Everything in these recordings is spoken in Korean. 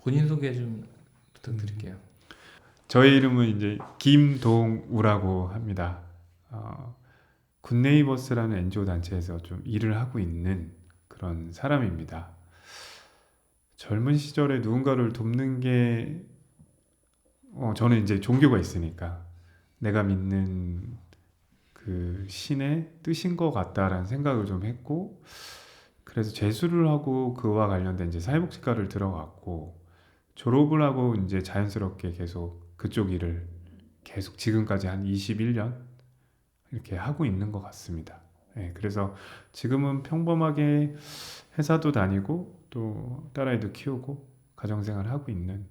본인 소개 좀 부탁드릴게요. 저의 이름은 이제 김동우라고 합니다. 굿네이버스라는 NGO 단체에서 좀 일을 하고 있는 그런 사람입니다. 젊은 시절에 누군가를 돕는 게 저는 이제 종교가 있으니까 내가 믿는 그 신의 뜻인 것 같다라는 생각을 좀 했고, 그래서 재수를 하고 그와 관련된 이제 사회복지과를 들어갔고, 졸업을 하고 이제 자연스럽게 계속 그쪽 일을 계속 지금까지 한 21년 이렇게 하고 있는 것 같습니다. 예, 그래서 지금은 평범하게 회사도 다니고 또 딸아이도 키우고 가정생활 하고 있는,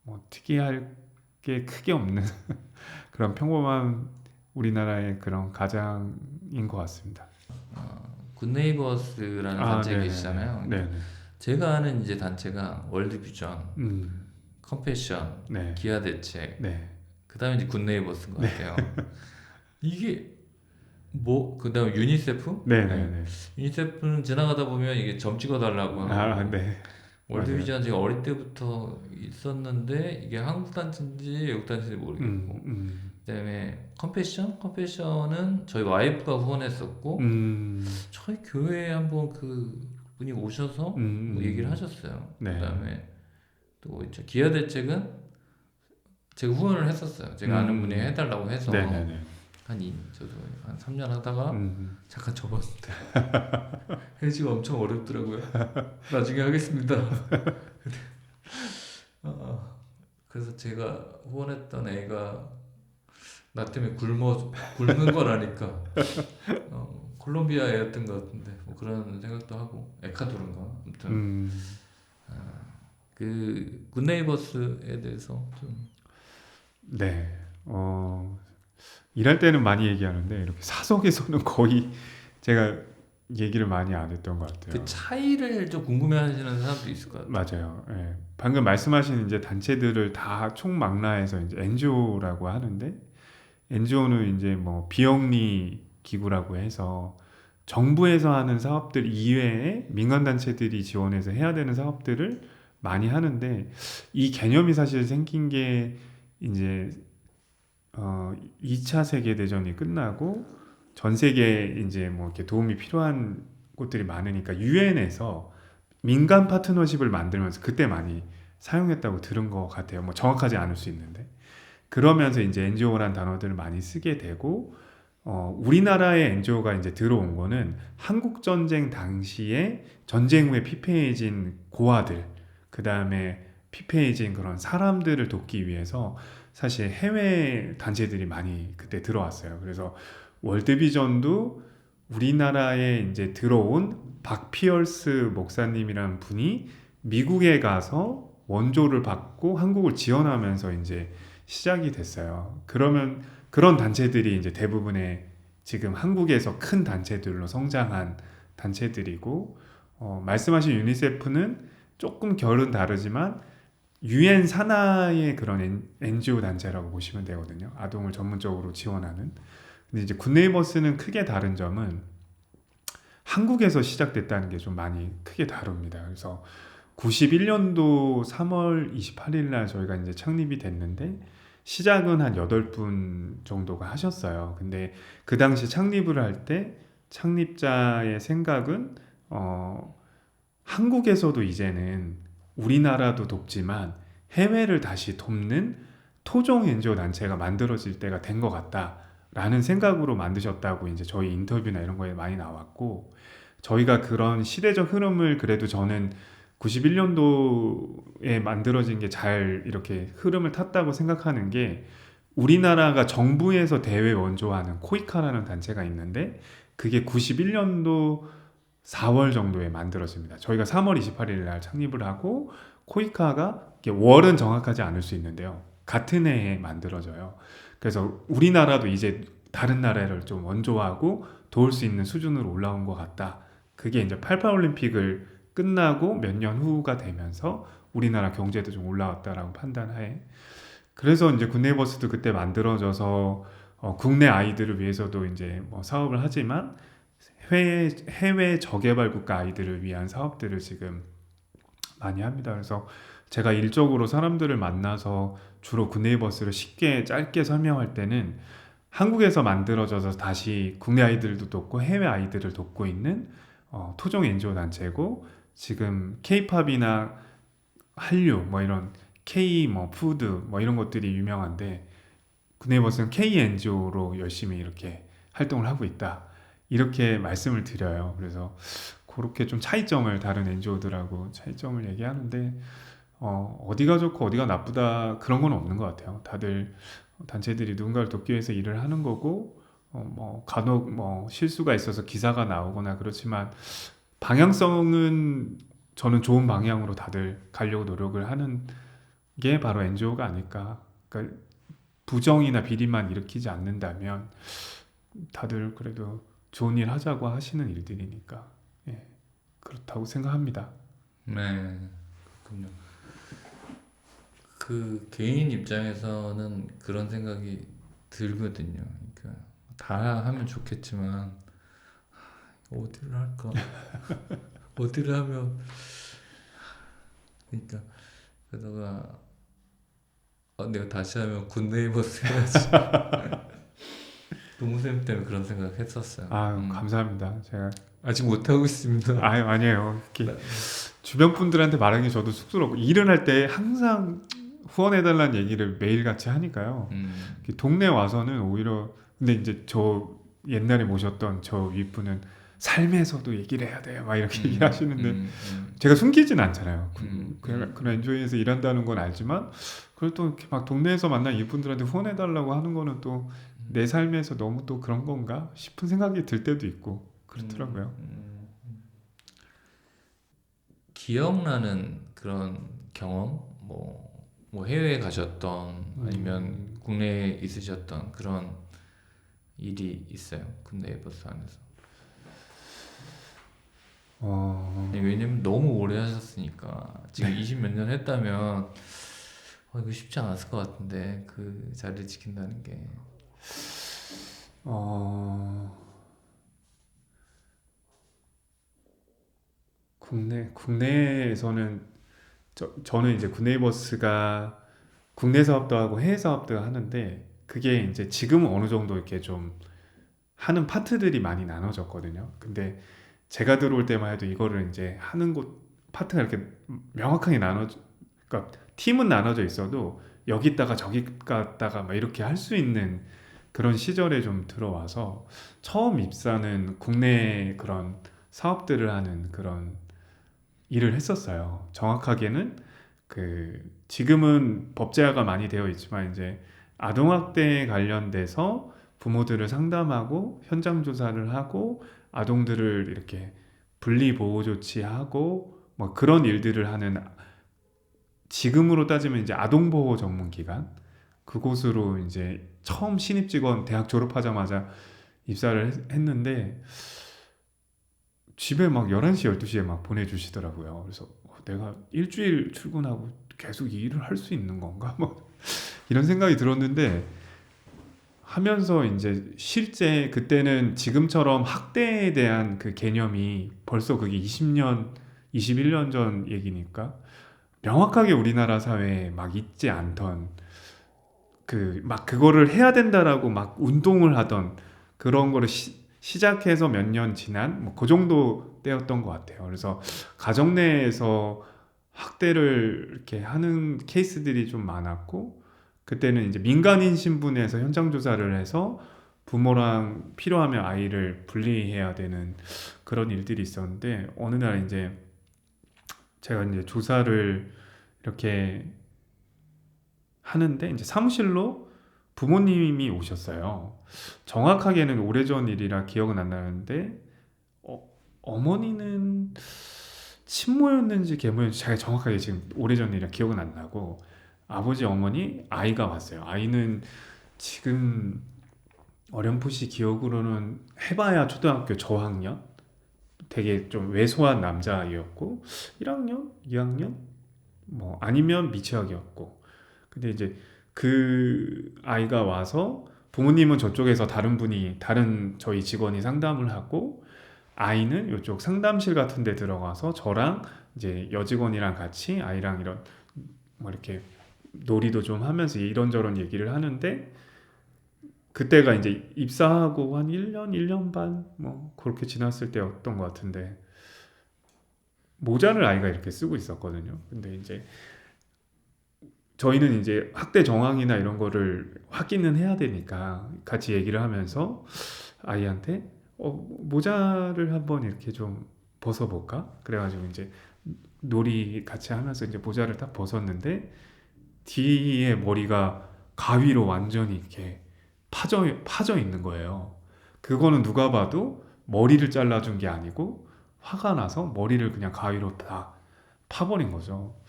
뭐 특이할 게 크게 없는 그런 평범한 우리나라의 그런 가장인 것 같습니다. 굿네이버스라는 단체에 네네네. 계시잖아요. 그러니까 네네. 제가 아는 이제 단체가 월드비전, 음, 컴패션, 네. 기아대책, 네. 그다음에 이제 굿네이버스인 것 같아요. 이게 뭐 그다음에 유니세프? 네. 네네네. 유니세프는 지나가다 보면 이게 점 찍어달라고 하고 네. 맞아요. 월드비전 제가 어릴 때부터 있었는데 이게 한국 단체인지 외국 단체인지 모르겠고 그다음에 컴패션? 컴패션은 저희 와이프가 후원했었고 음, 저희 교회에 한번 그 분이 오셔서 뭐 얘기를 하셨어요. 네. 그다음에 또 이제 기아 대책은 제가 후원을 했었어요. 제가 아는 분이 음, 해달라고 해서 네네네. 저도 한 3년 하다가 음, 잠깐 접었는데 해지가 엄청 어렵더라고요. 나중에 하겠습니다. 그래서 제가 후원했던 애가 나 때문에 굶는 걸 아니까 콜롬비아 애였던 것 같은데 뭐 그런 생각도 하고 에콰도르인가 아무튼 음, 그 굿네이버스에 대해서 좀 네. 일할 때는 많이 얘기하는데 이렇게 사석에서는 거의 제가 얘기를 많이 안 했던 것 그 같아요. 차이를 좀 궁금해하시는 사람도 있을 것 같아요. 맞아요. 예. 방금 말씀하신 이제 단체들을 다 총망라해서 이제 NGO라고 하는데, NGO는 이제 뭐 비영리 기구라고 해서 정부에서 하는 사업들 이외에 민간 단체들이 지원해서 해야 되는 사업들을 많이 하는데, 이 개념이 사실 생긴 게 이제 2차 세계 대전이 끝나고 전 세계에 이제 뭐 이렇게 도움이 필요한 곳들이 많으니까 유엔에서 민간 파트너십을 만들면서 그때 많이 사용했다고 들은 것 같아요. 뭐 정확하지 않을 수 있는데, 그러면서 이제 NGO라는 단어들을 많이 쓰게 되고, 우리나라의 NGO가 이제 들어온 거는 한국 전쟁 당시에 전쟁 후에 피폐해진 고아들, 그 다음에 피폐해진 그런 사람들을 돕기 위해서 사실 해외 단체들이 많이 그때 들어왔어요. 그래서 월드비전도 우리나라에 이제 들어온 박피얼스 목사님이라는 분이 미국에 가서 원조를 받고 한국을 지원하면서 이제 시작이 됐어요. 그러면 그런 단체들이 이제 대부분의 지금 한국에서 큰 단체들로 성장한 단체들이고, 말씀하신 유니세프는 조금 결은 다르지만 유엔 산하의 그런 NGO 단체라고 보시면 되거든요. 아동을 전문적으로 지원하는. 근데 이제 굿네이버스는 크게 다른 점은 한국에서 시작됐다는 게 좀 많이 크게 다릅니다. 그래서 91년도 3월 28일 날 저희가 이제 창립이 됐는데, 시작은 한 8분 정도가 하셨어요. 근데 그 당시 창립을 할 때 창립자의 생각은 한국에서도 이제는 우리나라도 돕지만 해외를 다시 돕는 토종 NGO 단체가 만들어질 때가 된 것 같다라는 생각으로 만드셨다고 이제 저희 인터뷰나 이런 거에 많이 나왔고, 저희가 그런 시대적 흐름을 그래도 저는 91년도에 만들어진 게 잘 이렇게 흐름을 탔다고 생각하는 게, 우리나라가 정부에서 대외 원조하는 코이카라는 단체가 있는데 그게 91년도 4월 정도에 만들어집니다. 저희가 3월 28일 날 창립을 하고 코이카가 월은 정확하지 않을 수 있는데요. 같은 해에 만들어져요. 그래서 우리나라도 이제 다른 나라를 좀 원조하고 도울 수 있는 수준으로 올라온 것 같다. 그게 이제 88 올림픽을 끝나고 몇 년 후가 되면서 우리나라 경제도 좀 올라왔다라고 판단하에, 그래서 이제 굿네이버스도 그때 만들어져서 국내 아이들을 위해서도 이제 뭐 사업을 하지만 해외 저개발 국가 아이들을 위한 사업들을 지금 많이 합니다. 그래서 제가 일적으로 사람들을 만나서 주로 굿네이버스를 쉽게 짧게 설명할 때는 한국에서 만들어져서 다시 국내 아이들도 돕고 해외 아이들을 돕고 있는 토종 NGO 단체고, 지금 K-팝이나 한류 뭐 이런 K 뭐 푸드 뭐 이런 것들이 유명한데, 굿네이버스는 K NGO로 열심히 이렇게 활동을 하고 있다, 이렇게 말씀을 드려요. 그래서 그렇게 좀 차이점을, 다른 NGO들하고 차이점을 얘기하는데, 어디가 좋고 어디가 나쁘다 그런 건 없는 것 같아요. 다들 단체들이 누군가를 돕기 위해서 일을 하는 거고, 뭐 간혹 뭐 실수가 있어서 기사가 나오거나 그렇지만, 방향성은 저는 좋은 방향으로 다들 가려고 노력을 하는 게 바로 NGO가 아닐까. 그러니까 부정이나 비리만 일으키지 않는다면 다들 그래도 좋은 일 하자고 하시는 일들이니까, 예, 그렇다고 생각합니다. 네, 그렇군요. 그 개인 입장에서는 그런 생각이 들거든요. 그러니까 다 하면 좋겠지만 어디를 할까? 어디를 하면, 그러니까 그러다가 내가 다시 하면 굿네이버스 해야지. 동생 때문에 그런 생각 했었어요. 아, 감사합니다. 제가 아직 못 하고 있습니다. 아니에요. 이렇게 주변 분들한테 말하기 저도 쑥스럽고, 일을 할 때 항상 후원해달라는 얘기를 매일같이 하니까요. 이렇게 동네 와서는 오히려, 근데 이제 저 옛날에 모셨던 저 윗분은 삶에서도 얘기를 해야 돼요, 막 이렇게 얘기를 하시는데, 제가 숨기진 않잖아요. 그런 엔조이에서 일한다는 건 알지만, 그걸 또 이렇게 막 동네에서 만난 이분들한테 후원해달라고 하는 거는 또 내 삶에서 너무 또 그런 건가 싶은 생각이 들 때도 있고 그렇더라고요. 기억나는 그런 경험, 뭐 해외에 가셨던 아니면 국내에 있으셨던 그런 일이 있어요, 굿네이버스 안에서? 왜냐면 너무 오래 하셨으니까, 지금 20 몇 년 했다면 이거 쉽지 않았을 것 같은데, 그 자리를 지킨다는 게. 국내에서는 저는 이제 굿네이버스가 국내 사업도 하고 해외 사업도 하는데, 그게 이제 지금은 어느 정도 이렇게 좀 하는 파트들이 많이 나눠졌거든요. 근데 제가 들어올 때만 해도 이거를 이제 하는 곳 파트가 이렇게 명확하게 그러니까 팀은 나눠져 있어도 여기 있다가 저기 갔다가 막 이렇게 할 수 있는 그런 시절에 좀 들어와서, 처음 입사는 국내 그런 사업들을 하는 그런 일을 했었어요. 정확하게는 지금은 법제화가 많이 되어 있지만, 이제 아동학대에 관련돼서 부모들을 상담하고 현장 조사를 하고 아동들을 이렇게 분리 보호 조치하고 뭐 그런 일들을 하는, 지금으로 따지면 이제 아동보호 전문기관, 그곳으로 이제 처음 신입 직원 대학 졸업하자마자 입사를 했는데, 집에 막 11시, 12시에 막 보내주시더라고요. 그래서 내가 일주일 출근하고 계속 이 일을 할 수 있는 건가? 뭐 이런 생각이 들었는데, 하면서 이제 실제 그때는 지금처럼 학대에 대한 그 개념이 벌써 그게 20년, 21년 전 얘기니까 명확하게 우리나라 사회에 막 있지 않던, 막 그거를 해야 된다라고 막 운동을 하던 그런 거를 시작해서 몇 년 지난 뭐 그 정도 때였던 것 같아요. 그래서 가정 내에서 학대를 이렇게 하는 케이스들이 좀 많았고, 그때는 이제 민간인 신분에서 현장 조사를 해서 부모랑 필요하면 아이를 분리해야 되는 그런 일들이 있었는데, 어느 날 이제 제가 이제 조사를 이렇게 하는데, 이제 사무실로 부모님이 오셨어요. 정확하게는 오래전 일이라 기억은 안 나는데, 어머니는 친모였는지 계모였는지 제가 정확하게 지금 오래전 일이라 기억은 안 나고, 아버지 어머니 아이가 왔어요. 아이는 지금 어렴풋이 기억으로는 해봐야 초등학교 저학년, 되게 좀 왜소한 남자아이였고, 1학년, 2학년 뭐 아니면 미취학이었고, 근데 이제 그 아이가 와서 부모님은 저쪽에서 다른 저희 직원이 상담을 하고, 아이는 이쪽 상담실 같은 데 들어가서 저랑 이제 여직원이랑 같이 아이랑 이런 뭐 이렇게 놀이도 좀 하면서 이런저런 얘기를 하는데 그때가 이제 입사하고 한 1년, 1년 반 뭐 그렇게 지났을 때였던 것 같은데 모자를 아이가 이렇게 쓰고 있었거든요. 근데 이제 저희는 이제 학대 정황이나 이런 거를 확인은 해야 되니까 같이 얘기를 하면서 아이한테 모자를 한번 이렇게 좀 벗어볼까? 그래가지고 이제 놀이 같이 하면서 이제 모자를 딱 벗었는데 뒤에 머리가 가위로 완전히 이렇게 파져 있는 거예요. 그거는 누가 봐도 머리를 잘라준 게 아니고 화가 나서 머리를 그냥 가위로 다 파버린 거죠.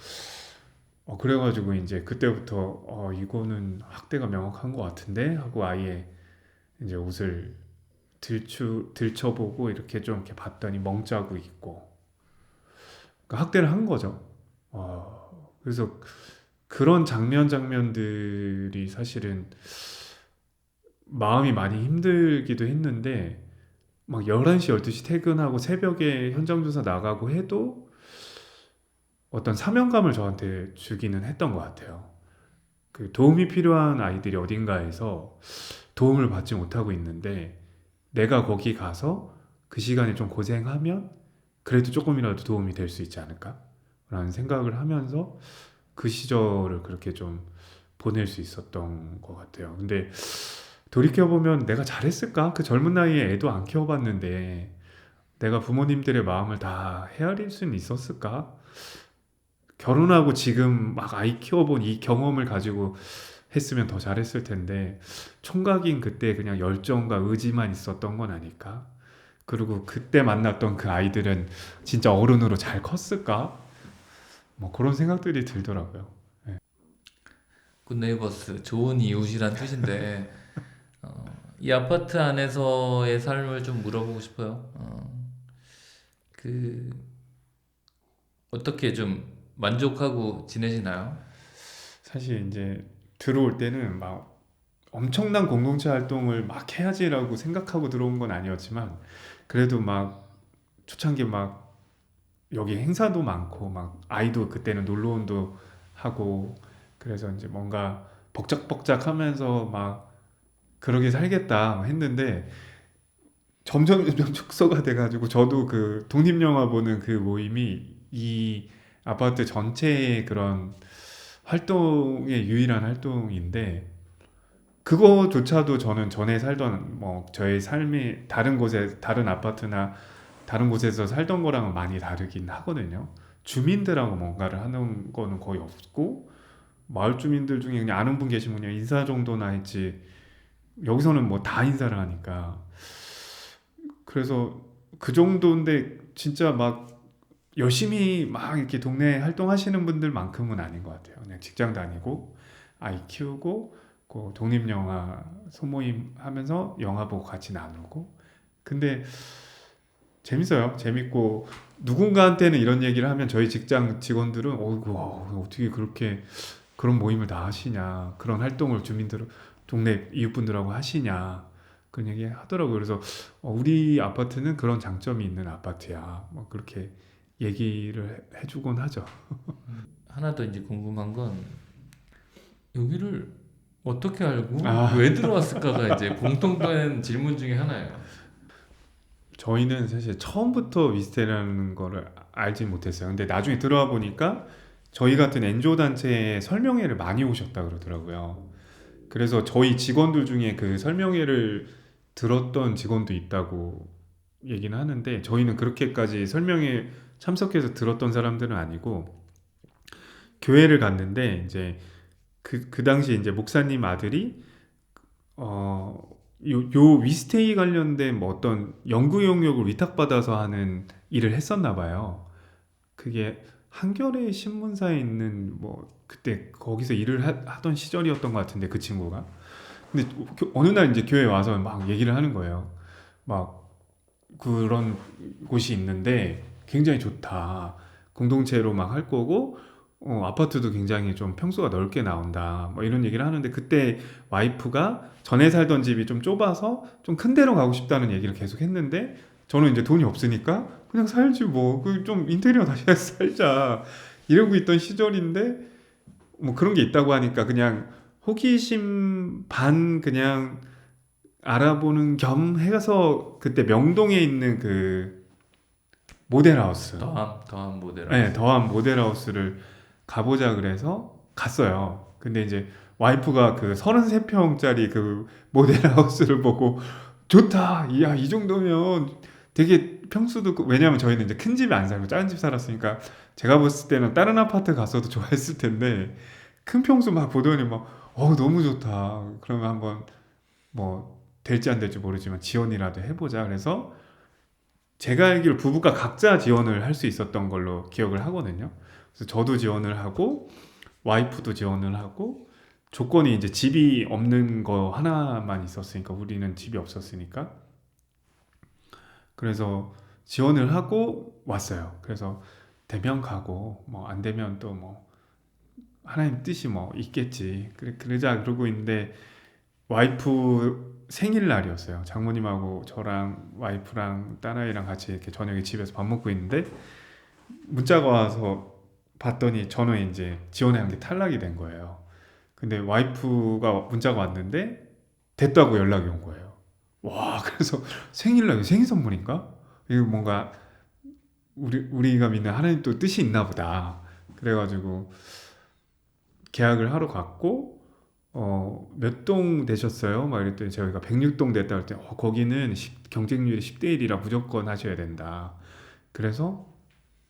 그래가지고 이제 그때부터 이거는 학대가 명확한 것 같은데 하고 아예 이제 옷을 들춰보고 이렇게 좀 이렇게 봤더니 멍자국 있고 그러니까 학대를 한 거죠. 그래서 그런 장면들이 사실은 마음이 많이 힘들기도 했는데 막 11시, 12시 퇴근하고 새벽에 현장 조사 나가고 해도 어떤 사명감을 저한테 주기는 했던 것 같아요. 그 도움이 필요한 아이들이 어딘가에서 도움을 받지 못하고 있는데 내가 거기 가서 그 시간에 좀 고생하면 그래도 조금이라도 도움이 될 수 있지 않을까? 라는 생각을 하면서 그 시절을 그렇게 좀 보낼 수 있었던 것 같아요. 근데 돌이켜보면 내가 잘했을까? 그 젊은 나이에 애도 안 키워봤는데 내가 부모님들의 마음을 다 헤아릴 수는 있었을까? 결혼하고 지금 막 아이 키워본 이 경험을 가지고 했으면 더 잘했을 텐데 총각인 그때 그냥 열정과 의지만 있었던 건 아닐까? 그리고 그때 만났던 그 아이들은 진짜 어른으로 잘 컸을까? 뭐 그런 생각들이 들더라고요. 네. 굿네이버스 좋은 이웃이란 뜻인데 이 아파트 안에서의 삶을 좀 물어보고 싶어요. 그 어떻게 좀 만족하고 지내시나요? 사실 이제 들어올 때는 막 엄청난 공동체 활동을 막 해야지라고 생각하고 들어온 건 아니었지만 그래도 막 초창기 막 여기 행사도 많고 막 아이도 그때는 놀러온도 하고 그래서 이제 뭔가 벅적벅적하면서 막 그러게 살겠다 했는데 점점 축소가 돼가지고 저도 그 독립영화 보는 그 모임이 이 아파트 전체의 그런 활동의 유일한 활동인데 그거조차도 저는 전에 살던 뭐 저의 삶이 다른 곳에 다른 아파트나 다른 곳에서 살던 거랑은 많이 다르긴 하거든요. 주민들하고 뭔가를 하는 거는 거의 없고 마을 주민들 중에 그냥 아는 분 계시면 그냥 인사 정도나 했지 여기서는 뭐 다 인사를 하니까 그래서 그 정도인데 진짜 막 열심히 막 이렇게 동네 활동하시는 분들만큼은 아닌 것 같아요. 그냥 직장 다니고 아이 키우고 그 독립영화 소모임 하면서 영화 보고 같이 나누고 근데 재밌어요. 재밌고 누군가한테는 이런 얘기를 하면 저희 직장 직원들은 어이구 어떻게 그렇게 그런 모임을 다 하시냐 그런 활동을 주민들 동네 이웃분들하고 하시냐 그런 얘기 하더라고요. 그래서 우리 아파트는 그런 장점이 있는 아파트야. 뭐 그렇게 얘기를 해주곤 하죠. 하나 더 이제 궁금한 건 여기를 어떻게 알고 아, 왜 들어왔을까가 이제 공통된 질문 중에 하나예요. 저희는 사실 처음부터 위스테라는 거를 알지 못했어요. 근데 나중에 들어와 보니까 저희 같은 NGO 단체에 설명회를 많이 오셨다 그러더라고요. 그래서 저희 직원들 중에 그 설명회를 들었던 직원도 있다고 얘기는 하는데 저희는 그렇게까지 설명회 참석해서 들었던 사람들은 아니고 교회를 갔는데 이제 그 당시 이제 목사님 아들이 요 위스테이 관련된 뭐 어떤 연구 용역을 위탁받아서 하는 일을 했었나 봐요. 그게 한겨레 신문사에 있는 뭐 그때 거기서 일을 하던 시절이었던 것 같은데 그 친구가. 근데 어느 날 이제 교회 와서 막 얘기를 하는 거예요. 막 그런 곳이 있는데 굉장히 좋다. 공동체로 막 할 거고 아파트도 굉장히 좀 평수가 넓게 나온다. 뭐 이런 얘기를 하는데 그때 와이프가 전에 살던 집이 좀 좁아서 좀 큰 데로 가고 싶다는 얘기를 계속 했는데 저는 이제 돈이 없으니까 그냥 살지 뭐. 그 좀 인테리어 다시 살자. 이러고 있던 시절인데 뭐 그런 게 있다고 하니까 그냥 호기심 반 그냥 알아보는 겸 해서 그때 명동에 있는 그 모델하우스. 더함 네, 모델하우스. 더한 모델하우스를 가보자 그래서 갔어요. 근데 이제 와이프가 그 33평짜리 그 모델하우스를 보고 좋다. 야, 이 정도면 되게 평수도 왜냐면 저희는 이제 큰 집에 안 살고 작은 집 살았으니까 제가 봤을 때는 다른 아파트 갔어도 좋아했을 텐데 큰 평수 막 보더니 막 너무 좋다. 그러면 한번 뭐 될지 안 될지 모르지만 지원이라도 해보자. 그래서 제가 알기로 부부가 각자 지원을 할 수 있었던 걸로 기억을 하거든요. 그래서 저도 지원을 하고 와이프도 지원을 하고 조건이 이제 집이 없는 거 하나만 있었으니까 우리는 집이 없었으니까 그래서 지원을 하고 왔어요. 그래서 되면 가고 뭐 안 되면 또 뭐 하나님 뜻이 뭐 있겠지. 그러자 그러고 있는데 와이프 생일날이었어요. 장모님하고 저랑 와이프랑 딸아이랑 같이 이렇게 저녁에 집에서 밥 먹고 있는데 문자가 와서 봤더니 저는 이제 지원한 게 탈락이 된 거예요. 근데 와이프가 문자가 왔는데 됐다고 연락이 온 거예요. 와, 그래서 생일날 생일 선물인가? 이거 뭔가 우리가 믿는 하나님 또 뜻이 있나 보다. 그래가지고 계약을 하러 갔고 몇 동 되셨어요? 막 이랬더니 저희가 106동 됐다 그랬더니 거기는 경쟁률이 10대 1이라 무조건 하셔야 된다. 그래서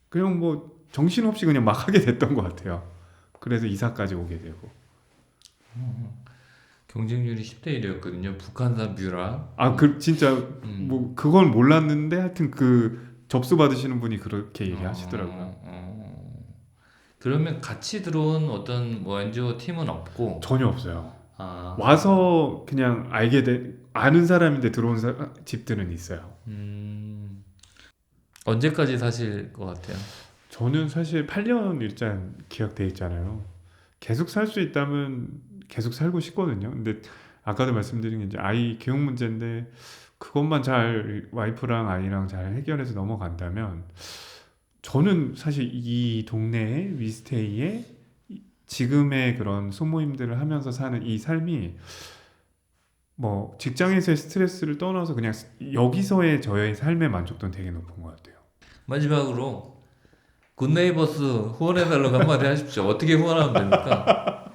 그냥 뭐 정신없이 그냥 막 하게 됐던 것 같아요. 그래서 이사까지 오게 되고. 경쟁률이 10대 1이었거든요. 북한산 뷰라. 그 진짜 음. 뭐 그건 몰랐는데 하여튼 그 접수 받으시는 분이 그렇게 얘기하시더라고요. 그러면 같이 들어온 어떤 뭐 NGO 팀은 없고. 전혀 없어요. 아, 와서 그냥 아는 사람인데 들어온 집들은 있어요. 언제까지 사실 것 같아요? 저는 사실 8년 일단 계약돼 있잖아요. 계속 살 수 있다면 계속 살고 싶거든요. 근데 아까도 말씀드린 게 이제 아이 교육 문제인데 그것만 잘 와이프랑 아이랑 잘 해결해서 넘어간다면 저는 사실 이 동네에 위스테이에 지금의 그런 소모임들을 하면서 사는 이 삶이 뭐 직장에서의 스트레스를 떠나서 그냥 여기서의 저의 삶의 만족도는 되게 높은 것 같아요. 마지막으로 굿네이버스 후원해달라고 한마디 하십시오. 어떻게 후원하면 됩니까?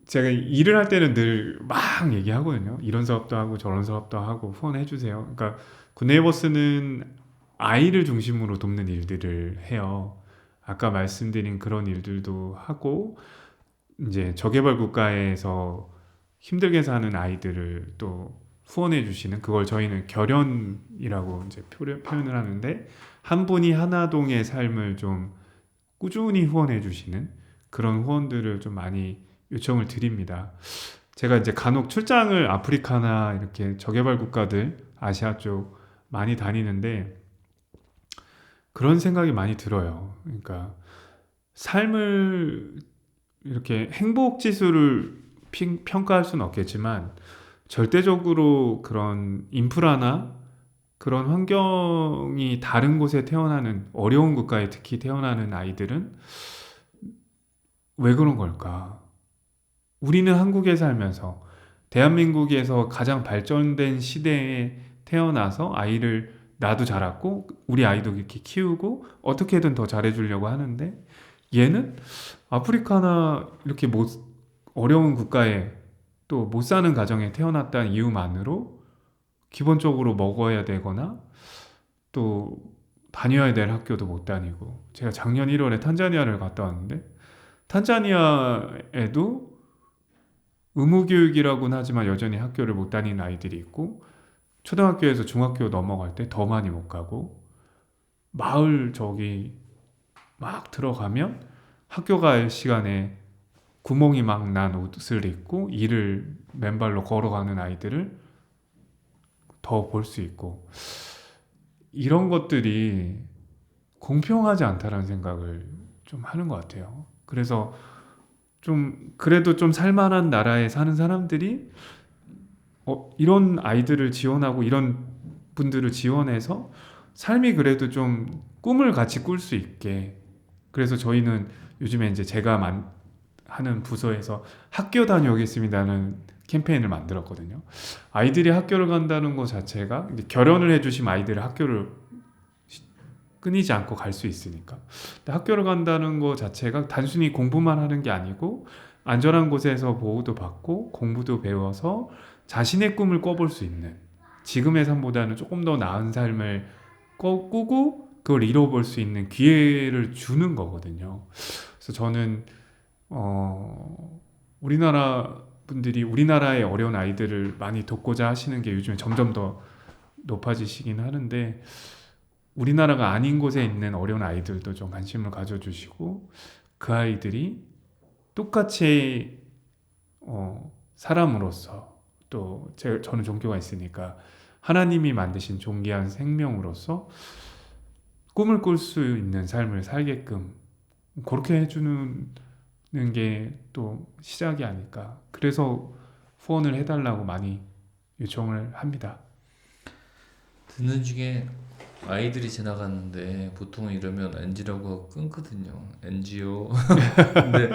제가 일을 할 때는 늘 막 얘기하거든요. 이런 사업도 하고 저런 사업도 하고 후원해 주세요. 그러니까 굿네이버스는 아이를 중심으로 돕는 일들을 해요. 아까 말씀드린 그런 일들도 하고 이제 저개발 국가에서 힘들게 사는 아이들을 또 후원해 주시는 그걸 저희는 결연이라고 이제 표현을 하는데 한 분이 하나동의 삶을 좀 꾸준히 후원해 주시는 그런 후원들을 좀 많이 요청을 드립니다. 제가 이제 간혹 출장을 아프리카나 이렇게 저개발 국가들 아시아 쪽 많이 다니는데 그런 생각이 많이 들어요. 그러니까 삶을 이렇게 행복 지수를 평가할 수는 없겠지만 절대적으로 그런 인프라나 그런 환경이 다른 곳에 태어나는 어려운 국가에 특히 태어나는 아이들은 왜 그런 걸까? 우리는 한국에 살면서 대한민국에서 가장 발전된 시대에 태어나서 아이를 나도 자랐고 우리 아이도 이렇게 키우고 어떻게든 더 잘해주려고 하는데 얘는 아프리카나 이렇게 어려운 국가에 또 못 사는 가정에 태어났다는 이유만으로 기본적으로 먹어야 되거나 또 다녀야 될 학교도 못 다니고 제가 작년 1월에 탄자니아를 갔다 왔는데 탄자니아에도 의무교육이라고는 하지만 여전히 학교를 못 다니는 아이들이 있고 초등학교에서 중학교 넘어갈 때 더 많이 못 가고 마을 저기 막 들어가면 학교 갈 시간에 구멍이 막 난 옷을 입고 이를 맨발로 걸어가는 아이들을 더 볼 수 있고 이런 것들이 공평하지 않다라는 생각을 좀 하는 것 같아요. 그래서 좀 그래도 좀 살만한 나라에 사는 사람들이 이런 아이들을 지원하고 이런 분들을 지원해서 삶이 그래도 좀 꿈을 같이 꿀 수 있게. 그래서 저희는 요즘에 이제 제가 하는 부서에서 학교 다녀오겠습니다는 캠페인을 만들었거든요. 아이들이 학교를 간다는 것 자체가 이제 결혼을 해주시면 아이들이 학교를 끊이지 않고 갈 수 있으니까. 근데 학교를 간다는 것 자체가 단순히 공부만 하는 게 아니고 안전한 곳에서 보호도 받고 공부도 배워서 자신의 꿈을 꿔볼 수 있는, 지금의 삶보다는 조금 더 나은 삶을 꾸고 그걸 이뤄볼 수 있는 기회를 주는 거거든요. 그래서 저는 우리나라 분들이 우리나라의 어려운 아이들을 많이 돕고자 하시는 게 요즘에 점점 더 높아지시긴 하는데, 우리나라가 아닌 곳에 있는 어려운 아이들도 좀 관심을 가져주시고 그 아이들이 똑같이 사람으로서, 또 저는 종교가 있으니까 하나님이 만드신 존귀한 생명으로서 꿈을 꿀 수 있는 삶을 살게끔 그렇게 해주는 게 또 시작이 아닐까. 그래서 후원을 해달라고 많이 요청을 합니다. 듣는 중에 아이들이 지나가는데 보통 이러면 NG라고 끊거든요. NGO. 근데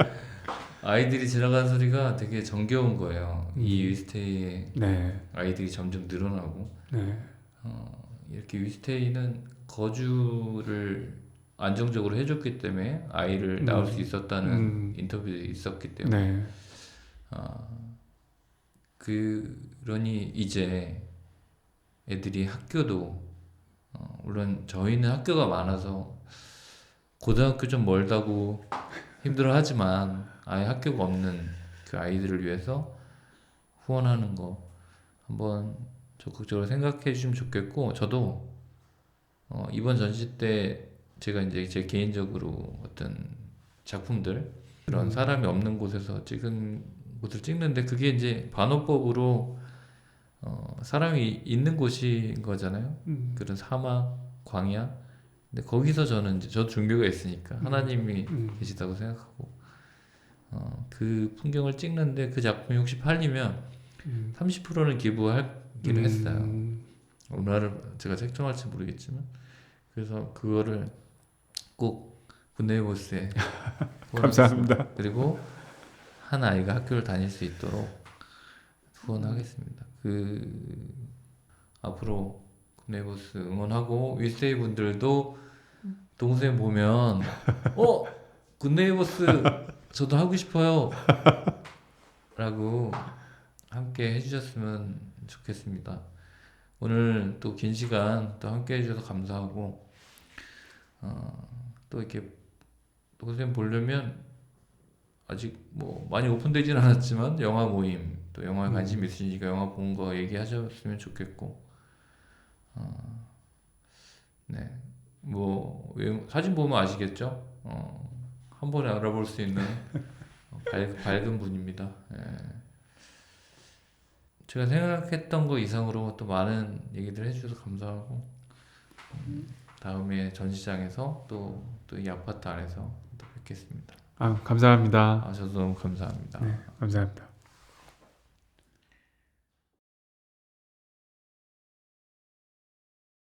아이들이 지나가는 소리가 되게 정겨운 거예요. 이 위스테이에 네, 아이들이 점점 늘어나고 네, 이렇게 위스테이는 거주를 안정적으로 해줬기 때문에 아이를 낳을 수 있었다는 인터뷰도 있었기 때문에 네, 그러니 이제 애들이 학교도 물론 저희는 학교가 많아서 고등학교 좀 멀다고 힘들어하지만 아예 학교가 없는 그 아이들을 위해서 후원하는 거 한번 적극적으로 생각해 주시면 좋겠고, 저도 이번 전시 때 제가 이제 제 개인적으로 어떤 작품들 그런 사람이 없는 곳에서 찍은 곳을 찍는데, 그게 이제 반호법으로 사람이 있는 곳인 거잖아요. 그런 사막, 광야. 근데 거기서 저는 이제 저도 종교가 있으니까 하나님이 계시다고 생각하고 그 풍경을 찍는데, 그 작품이 혹시 팔리면 30%는 기부하기로 했어요. 얼마를 제가 책정할지 모르겠지만, 그래서 그거를 꼭 굿네이버스에 감사합니다. 그리고 한 아이가 학교를 다닐 수 있도록 후원하겠습니다. 앞으로 굿네이버스 응원하고, 윗세이 분들도 동생 보면 굿네이버스 저도 하고 싶어요 라고 함께 해주셨으면 좋겠습니다. 오늘 또 긴 시간 또 함께 해주셔서 감사하고, 또 이렇게 동생 보려면 아직 뭐 많이 오픈되지는 않았지만 영화 모임, 또 영화에 관심 있으시니까 영화 본 거 얘기하셨으면 좋겠고, 네, 뭐 사진 보면 아시겠죠? 한 번에 알아볼 수 있는 밝은 분입니다. 예. 제가 생각했던 거 이상으로 또 많은 얘기들 해주셔서 감사하고, 다음에 전시장에서 또 이 아파트 안에서 또 뵙겠습니다. 감사합니다. 저도 너무 감사합니다. 네, 감사합니다.